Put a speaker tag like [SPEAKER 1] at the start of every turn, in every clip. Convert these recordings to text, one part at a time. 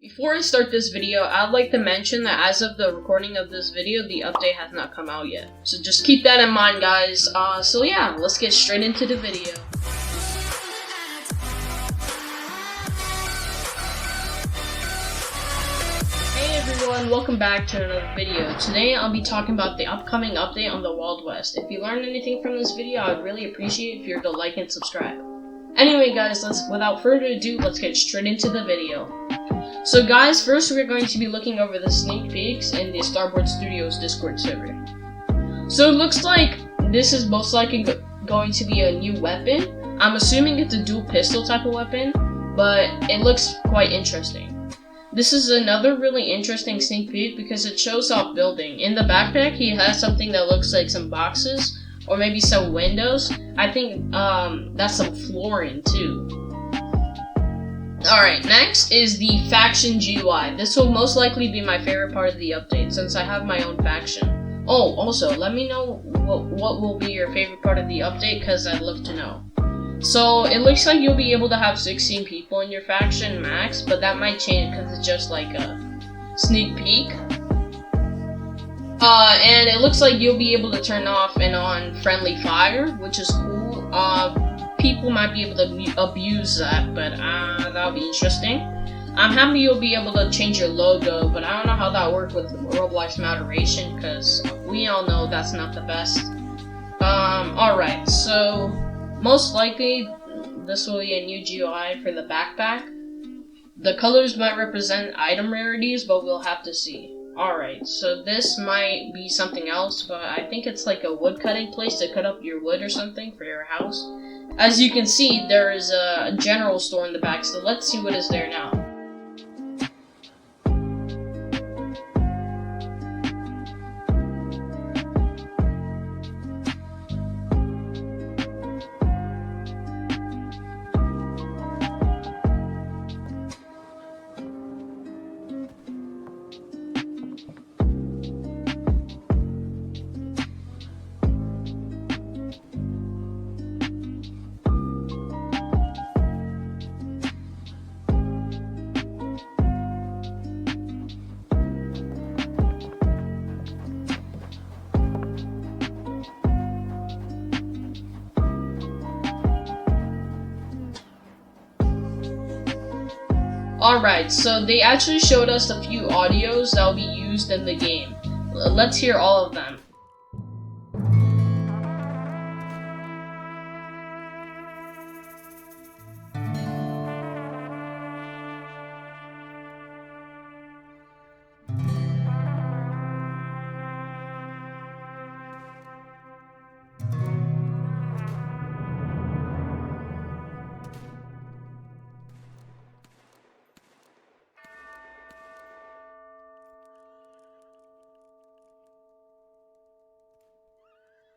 [SPEAKER 1] Before I start this video, I'd like to mention that as of the recording of this video, the update has not come out yet. So just keep that in mind, guys. So yeah, let's get straight into the video. Hey everyone, welcome back to another video. Today I'll be talking about the upcoming update on the Wild West. If you learned anything from this video, I'd really appreciate if you were to like and subscribe. Anyway guys, without further ado, let's get straight into the video. So guys, first we're going to be looking over the sneak peeks in the Starboard Studios Discord server. So it looks like this is most likely going to be a new weapon. I'm assuming it's a dual pistol type of weapon, but it looks quite interesting. This is another really interesting sneak peek because it shows off building. In the backpack, he has something that looks like some boxes or maybe some windows. I think that's some flooring too. Alright, next is the faction GUI. This will most likely be my favorite part of the update since I have my own faction. Oh, also, let me know what will be your favorite part of the update because I'd love to know. So, it looks like you'll be able to have 16 people in your faction max, but that might change because it's just like a sneak peek. And it looks like you'll be able to turn off and on friendly fire, which is cool. People might be able to abuse that, but that'll be interesting. I'm happy you'll be able to change your logo, but I don't know how that works with Roblox moderation, because we all know that's not the best. Alright, so most likely this will be a new GUI for the backpack. The colors might represent item rarities, but we'll have to see. Alright, so this might be something else, but I think it's like a wood cutting place to cut up your wood or something for your house. As you can see, there is a general store in the back, so let's see what is there now. Alright, so they actually showed us a few audios that will be used in the game. Let's hear all of them.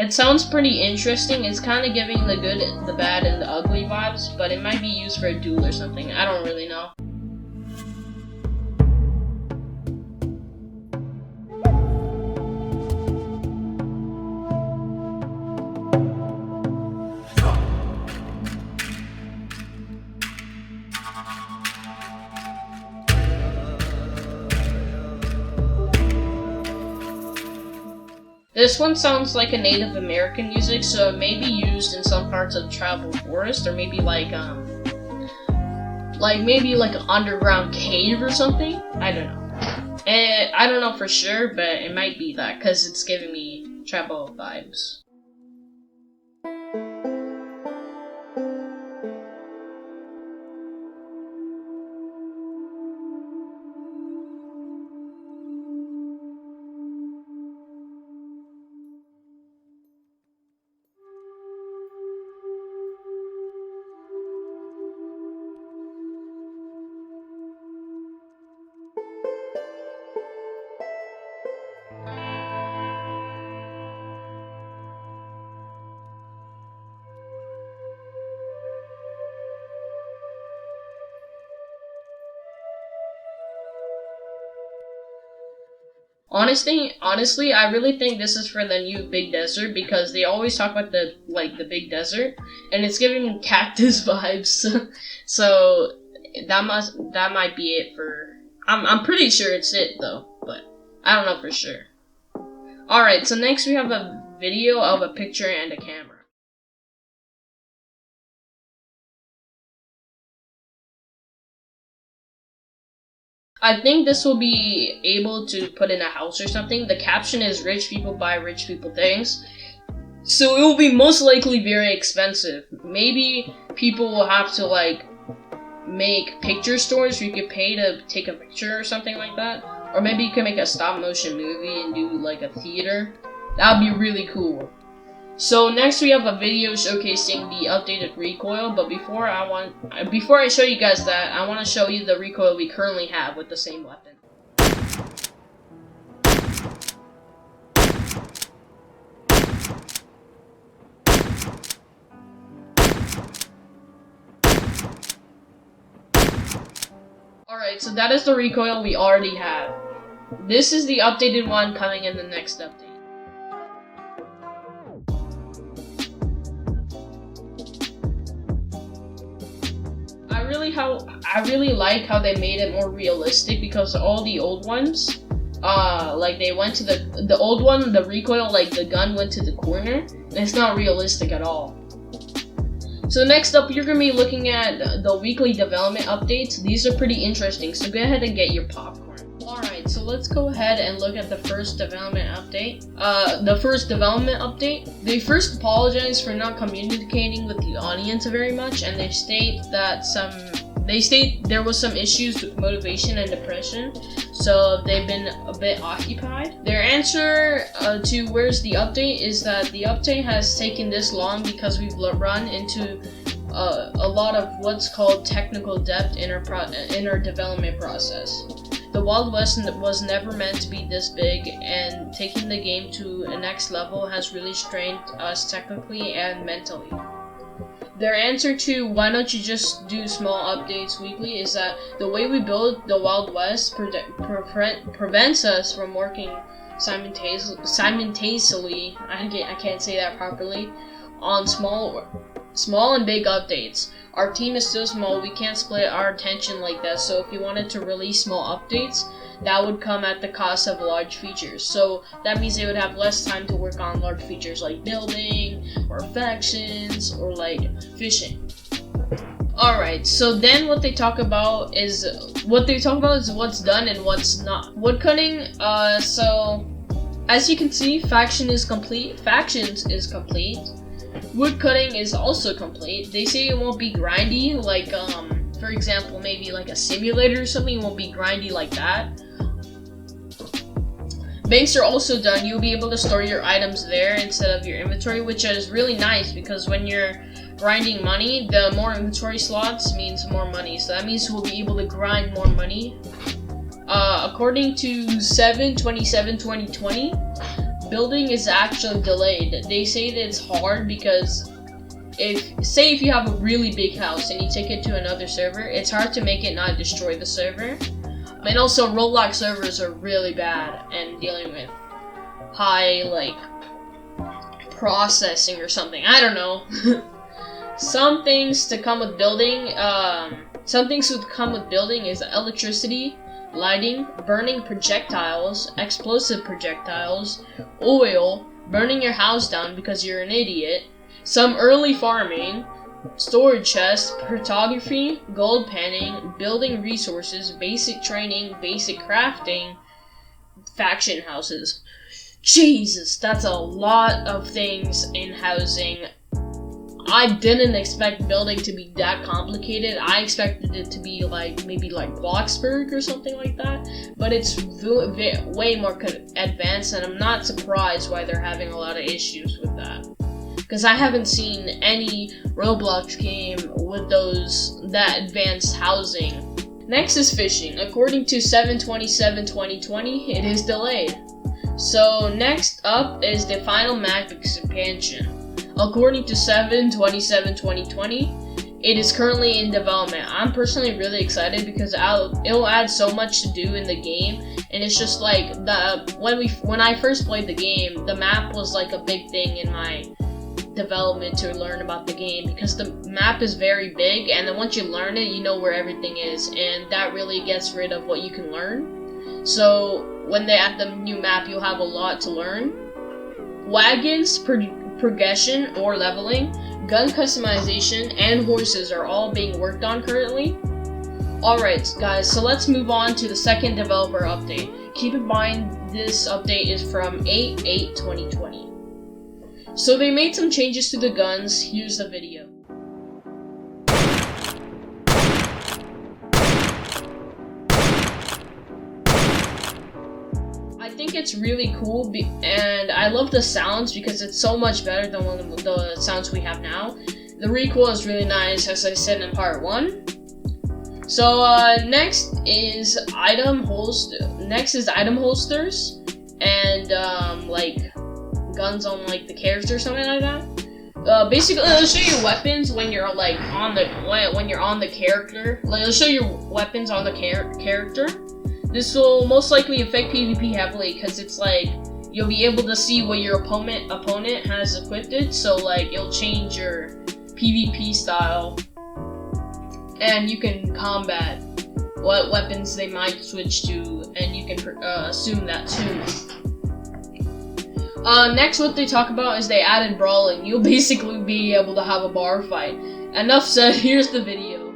[SPEAKER 1] It sounds pretty interesting. It's kind of giving the good, the bad, and the ugly vibes, but it might be used for a duel or something. I don't really know. This one sounds like a Native American music, so it may be used in some parts of tribal forest, or maybe like maybe like an underground cave or something. I don't know. I don't know for sure, but it might be that because it's giving me tribal vibes. Honestly, I really think this is for the new big desert because they always talk about the big desert, and it's giving me cactus vibes. So that might be it for I'm pretty sure it's it though, but I don't know for sure. Alright, so next we have a video of a picture and a camera. I think this will be able to put in a house or something. The caption is "Rich people buy rich people things." So it will be most likely very expensive. Maybe people will have to like make picture stores where you could pay to take a picture or something like that. Or maybe you can make a stop motion movie and do like a theater. That would be really cool. So next we have a video showcasing the updated recoil, but before I show you guys that, I want to show you the recoil we currently have with the same weapon. Alright, so that is the recoil we already have. This is the updated one coming in the next update. I really like how they made it more realistic, because all the old ones, like they went to the old one, the recoil, like the gun went to the corner, and it's not realistic at all. So next up, you're gonna be looking at the weekly development updates. These are pretty interesting, so go ahead and get your popcorn. Alright, so let's go ahead and look at the first development update. They first apologize for not communicating with the audience very much, and they state there was some issues with motivation and depression, so they've been a bit occupied. Their answer to where's the update is that the update has taken this long because we've run into a lot of what's called technical debt in our development process. The Wild West was never meant to be this big, and taking the game to a next level has really strained us technically and mentally. Their answer to "why don't you just do small updates weekly" is that the way we build the Wild West prevents us from working simultaneously, I can't say that properly, on small and big updates. Our team is so small, we can't split our attention like that, so if you wanted to release small updates, that would come at the cost of large features. So that means they would have less time to work on large features like building, or factions, or like fishing. Alright, so then what they talk about is what's done and what's not. Woodcutting, so as you can see, factions is complete. Woodcutting is also complete. They say it won't be grindy, like for example, maybe like a simulator or something. It won't be grindy like that. Banks are also done. You'll be able to store your items there instead of your inventory, which is really nice, because when you're grinding money, the more inventory slots means more money. So that means we'll be able to grind more money. According to 7/27/2020, building is actually delayed. They say that it's hard because if you have a really big house and you take it to another server, it's hard to make it not destroy the server. And also, Roblox servers are really bad and dealing with high, like, processing or something. I don't know. Some things to come with building is electricity, lighting, burning projectiles, explosive projectiles, oil, burning your house down because you're an idiot, some early farming, storage chests, photography, gold panning, building resources, basic training, basic crafting, faction houses. Jesus, that's a lot of things in housing. I didn't expect building to be that complicated. I expected it to be like maybe like Bloxburg or something like that, but it's way more advanced, and I'm not surprised why they're having a lot of issues with that, because I haven't seen any Roblox game with that advanced housing. Next is fishing. According to 7/27/2020, it is delayed. So next up is the final map expansion. According to 7/27/2020, it is currently in development. I'm personally really excited because it'll add so much to do in the game, and it's just like when I first played the game, the map was like a big thing in my development to learn about the game, because the map is very big, and then once you learn it, you know where everything is, and that really gets rid of what you can learn. So when they add the new map, you'll have a lot to learn. Wagons, progression or leveling, gun customization, and horses are all being worked on currently. Alright guys, so let's move on to the second developer update. Keep in mind this update is from 8/8/2020. So they made some changes to the guns. Here's the video. I think it's really cool, and I love the sounds because it's so much better than one of the sounds we have now. The recoil is really nice, as I said in part 1. So next is item holsters and like guns on like the character or something like that. Basically, it'll show you weapons when you're like on the character. Like, it'll show you weapons on the character. This will most likely affect PvP heavily because it's like you'll be able to see what your opponent has equipped. So like it'll change your PvP style, and you can combat what weapons they might switch to, and you can assume that too. Next, what they talk about is they added Brawling. You'll basically be able to have a bar fight. Enough said, here's the video.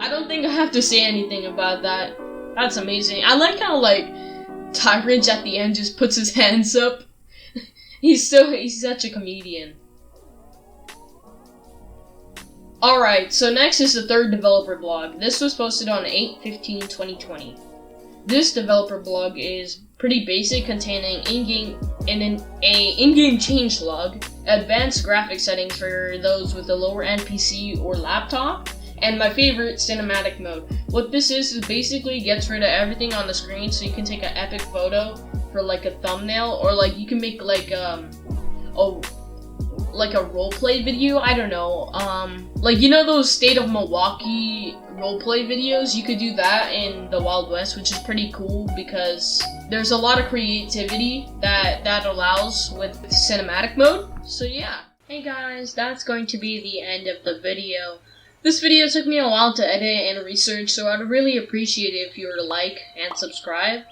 [SPEAKER 1] I don't think I have to say anything about that. That's amazing. I like how like Tyrant at the end just puts his hands up. He's such a comedian. Alright, so next is the third developer blog. This was posted on 8/15/2020. This developer blog is pretty basic, containing in-game changelog, advanced graphic settings for those with a lower end PC or laptop, and my favorite, cinematic mode. What this is basically gets rid of everything on the screen, so you can take an epic photo for like a thumbnail, or like you can make like a roleplay video. I don't know, like, you know those State of Milwaukee roleplay videos? You could do that in the Wild West, which is pretty cool because there's a lot of creativity that allows with cinematic mode. So yeah. Hey guys, that's going to be the end of the video. This video took me a while to edit and research, so I'd really appreciate it if you were to like and subscribe.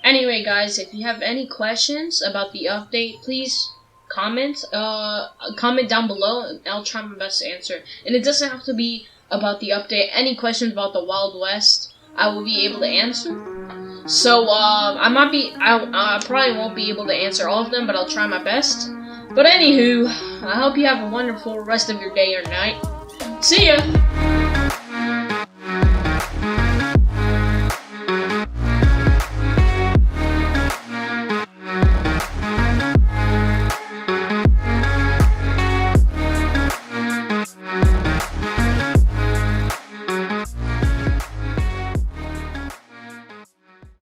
[SPEAKER 1] Anyway guys, if you have any questions about the update, please comment down below, and I'll try my best to answer. And it doesn't have to be about the update. Any questions about the Wild West, I will be able to answer. So I probably won't be able to answer all of them, but I'll try my best. But anywho, I hope you have a wonderful rest of your day or night. See ya!